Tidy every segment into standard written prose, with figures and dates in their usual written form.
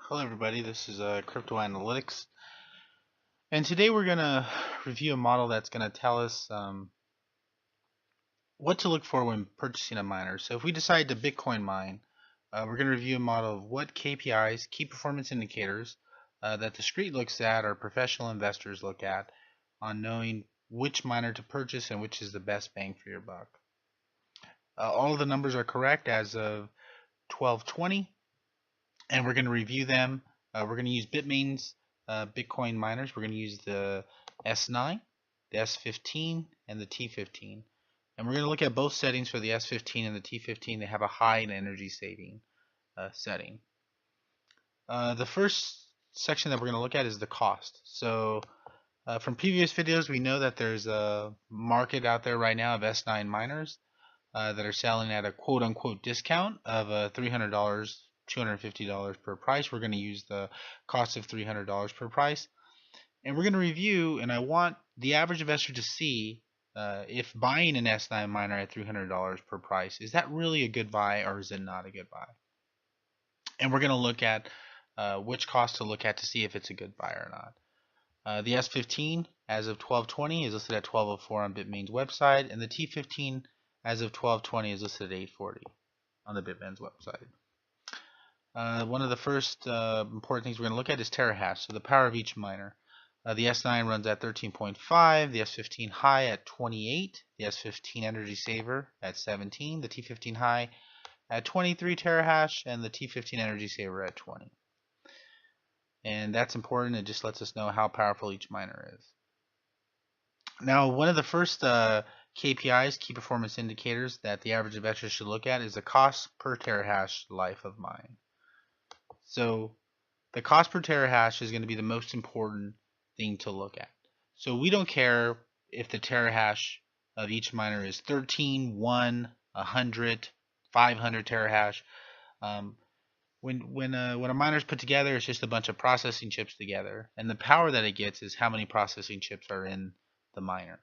Hello everybody, this is Crypto Analytics, and today we're going to review a model that's going to tell us what to look for when purchasing a miner. So if we decide to Bitcoin mine, we're going to review a model of what KPIs, key performance indicators, that the street looks at or professional investors look at on knowing which miner to purchase and which is the best bang for your buck. All of the numbers are correct as of 12/20. And we're going to review them. We're going to use Bitmain's Bitcoin miners. We're going to use the S9, the S15, and the T15. And we're going to look at both settings for the S15 and the T15. They have a high and energy saving setting. The first section that we're going to look at is the cost. So from previous videos, we know that there's a market out there right now of S9 miners that are selling at a quote-unquote discount of $300, $250 per price. We're going to use the cost of $300 per price. And we're going to review, and I want the average investor to see if buying an S9 miner at $300 per price, is that really a good buy or is it not a good buy? And we're going to look at which cost to look at to see if it's a good buy or not. The S15 as of 12/20 is listed at 1204 on Bitmain's website, and the T15 as of 12/20 is listed at 840 on the Bitmain's website. One of the first important things we're going to look at is terahash, so the power of each miner. The S9 runs at 13.5, the S15 high at 28, the S15 energy saver at 17, the T15 high at 23 terahash, and the T15 energy saver at 20. And that's important. It just lets us know how powerful each miner is. Now, one of the first KPIs, key performance indicators, that the average investor should look at is the cost per terahash life of mine. So the cost per terahash is going to be the most important thing to look at. So we don't care if the terahash of each miner is 13, 1, 100, 500 terahash. When a miner is put together, it's just a bunch of processing chips together, and the power that it gets is how many processing chips are in the miner.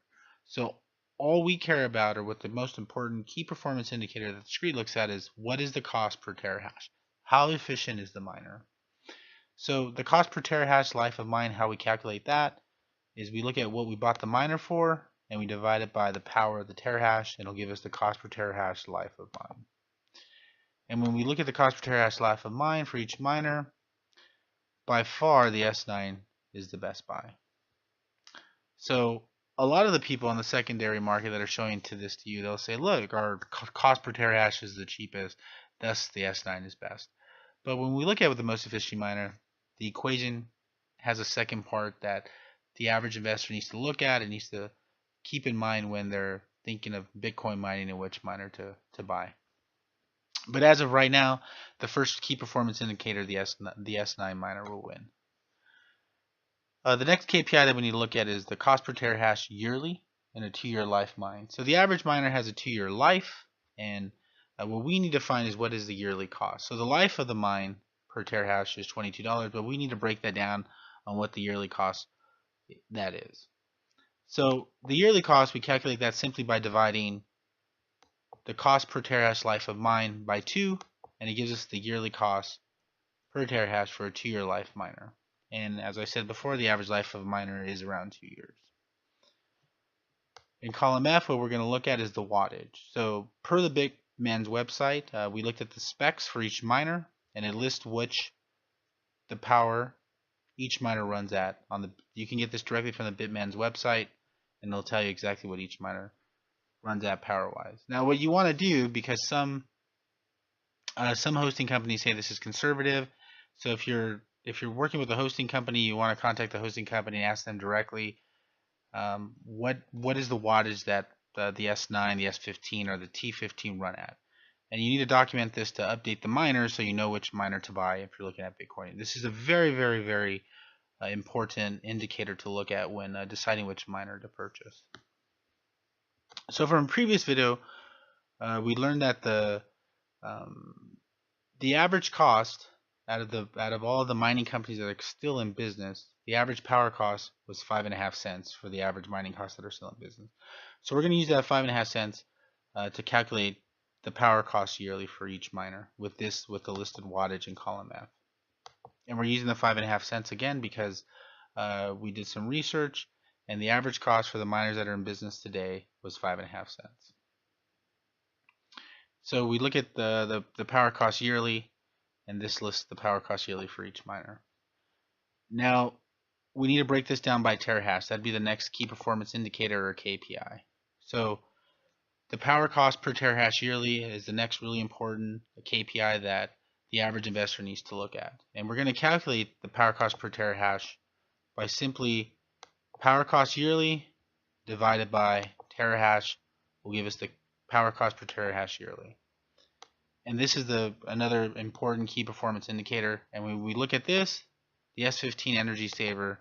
So all we care about, or what the most important key performance indicator that the street looks at, is what is the cost per terahash. How efficient is the miner? So the cost per terahash life of mine, how we calculate that is we look at what we bought the miner for and we divide it by the power of the terahash, and it'll give us the cost per terahash life of mine. And when we look at the cost per terahash life of mine for each miner, by far the S9 is the best buy. So a lot of the people on the secondary market that are showing this to you, they'll say, look, our cost per terahash is the cheapest, thus the S9 is best. But when we look at the most efficient miner, the equation has a second part that the average investor needs to look at and needs to keep in mind when they're thinking of Bitcoin mining and which miner to buy. But as of right now, the first key performance indicator, the S9 miner, will win. The next KPI that we need to look at is the cost per terahash yearly in a 2-year life mine. So the average miner has a 2-year life, and what we need to find is what is the yearly cost. So the life of the mine per terahash is $22, but we need to break that down on what the yearly cost that is. So the yearly cost, we calculate that simply by dividing the cost per terahash life of mine by 2, and it gives us the yearly cost per terahash for a 2-year life miner. And as I said before, the average life of a miner is around 2 years. In column F, what we're going to look at is the wattage. So per the Bitmain's website, we looked at the specs for each miner, and it lists the power each miner runs at. You can get this directly from the Bitmain's website, and it'll tell you exactly what each miner runs at power-wise. Now, what you want to do, because some hosting companies say this is conservative, so if you're working with a hosting company, you want to contact the hosting company and ask them directly what is the wattage that the S9, the S15, or the T15 run at. And you need to document this to update the miner so you know which miner to buy if you're looking at Bitcoin. This is a very, very, very important indicator to look at when deciding which miner to purchase. So from a previous video, we learned that the average cost out of all the mining companies that are still in business, the average power cost was 5.5 cents for the average mining costs that are still in business. So we're going to use that 5.5 cents to calculate the power cost yearly for each miner with the listed wattage in column F. And we're using the 5.5 cents again because we did some research, and the average cost for the miners that are in business today was 5.5 cents. So we look at the power cost yearly, and this lists the power cost yearly for each miner. Now, we need to break this down by terahash. That'd be the next key performance indicator, or KPI. So the power cost per terahash yearly is the next really important KPI that the average investor needs to look at. And we're going to calculate the power cost per terahash by simply power cost yearly divided by terahash will give us the power cost per terahash yearly. And this is another important key performance indicator. And when we look at this, the S15 energy saver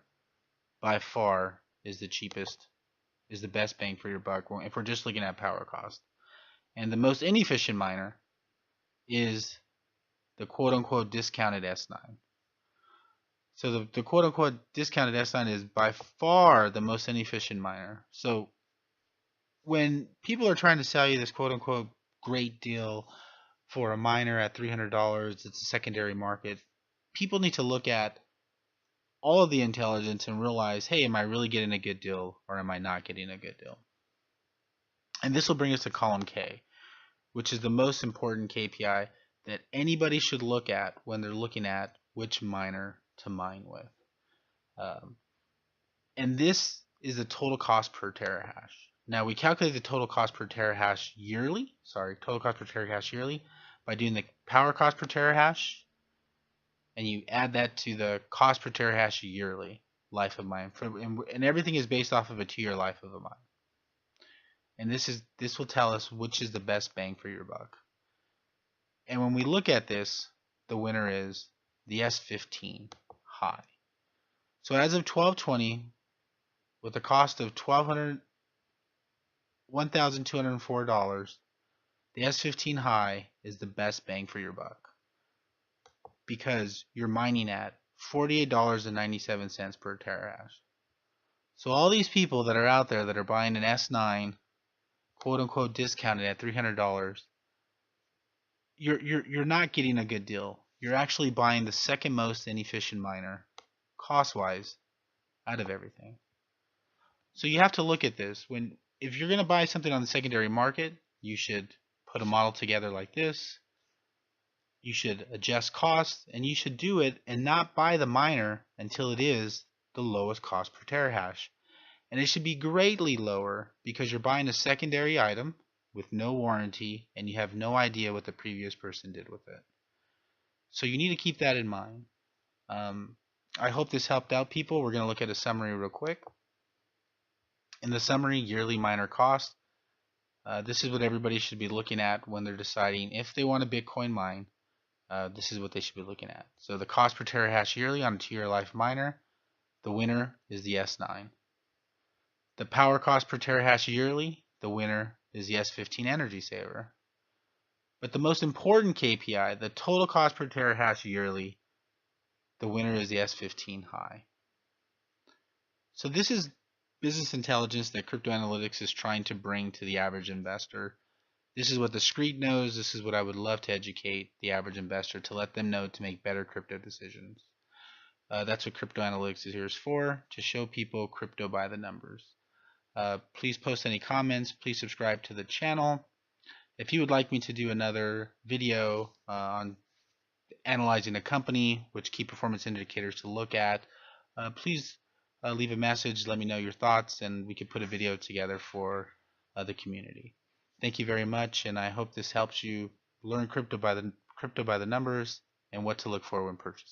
by far is the cheapest, is the best bang for your buck if we're just looking at power cost. And the most inefficient miner is the quote-unquote discounted S9. So the quote-unquote discounted S9 is by far the most inefficient miner. So when people are trying to sell you this quote-unquote great deal for a miner at $300, it's a secondary market, people need to look at all of the intelligence and realize, hey, am I really getting a good deal or am I not getting a good deal? And this will bring us to column K, which is the most important KPI that anybody should look at when they're looking at which miner to mine with. And this is the total cost per terahash. Now we calculate the total cost per terahash yearly, by doing the power cost per terahash, and you add that to the cost per terahash yearly life of mine. And everything is based off of a 2-year life of a mine. And this will tell us which is the best bang for your buck. And when we look at this, the winner is the S15 high. So as of 12/20, with a cost of $1,204, the S15 high is the best bang for your buck because you're mining at $48.97 per terahash. So all these people that are out there that are buying an S9, quote unquote discounted at $300, you're not getting a good deal. You're actually buying the second most inefficient miner, cost-wise, out of everything. So you have to look at this. If you're going to buy something on the secondary market, you should put a model together like this. You should adjust costs, and you should do it and not buy the miner until it is the lowest cost per terahash. And it should be greatly lower because you're buying a secondary item with no warranty and you have no idea what the previous person did with it. So you need to keep that in mind. I hope this helped out people. We're going to look at a summary real quick. In the summary, yearly miner cost. This is what everybody should be looking at when they're deciding if they want a Bitcoin mine. This is what they should be looking at. So the cost per terahash yearly on a 2-year life miner, the winner is the S9. The power cost per terahash yearly, the winner is the S15 energy saver. But the most important KPI, the total cost per terahash yearly, the winner is the S15 high. So this is business intelligence that crypto analytics is trying to bring to the average investor. This is what the street knows. This is what I would love to educate the average investor to let them know to make better crypto decisions. That's what crypto analytics is here for, to show people crypto by the numbers. Please post any comments. Please subscribe to the channel. If you would like me to do another video on analyzing a company, which key performance indicators to look at, please leave a message, let me know your thoughts, and we could put a video together for the community. Thank you very much, and I hope this helps you learn crypto by the numbers and what to look for when purchasing.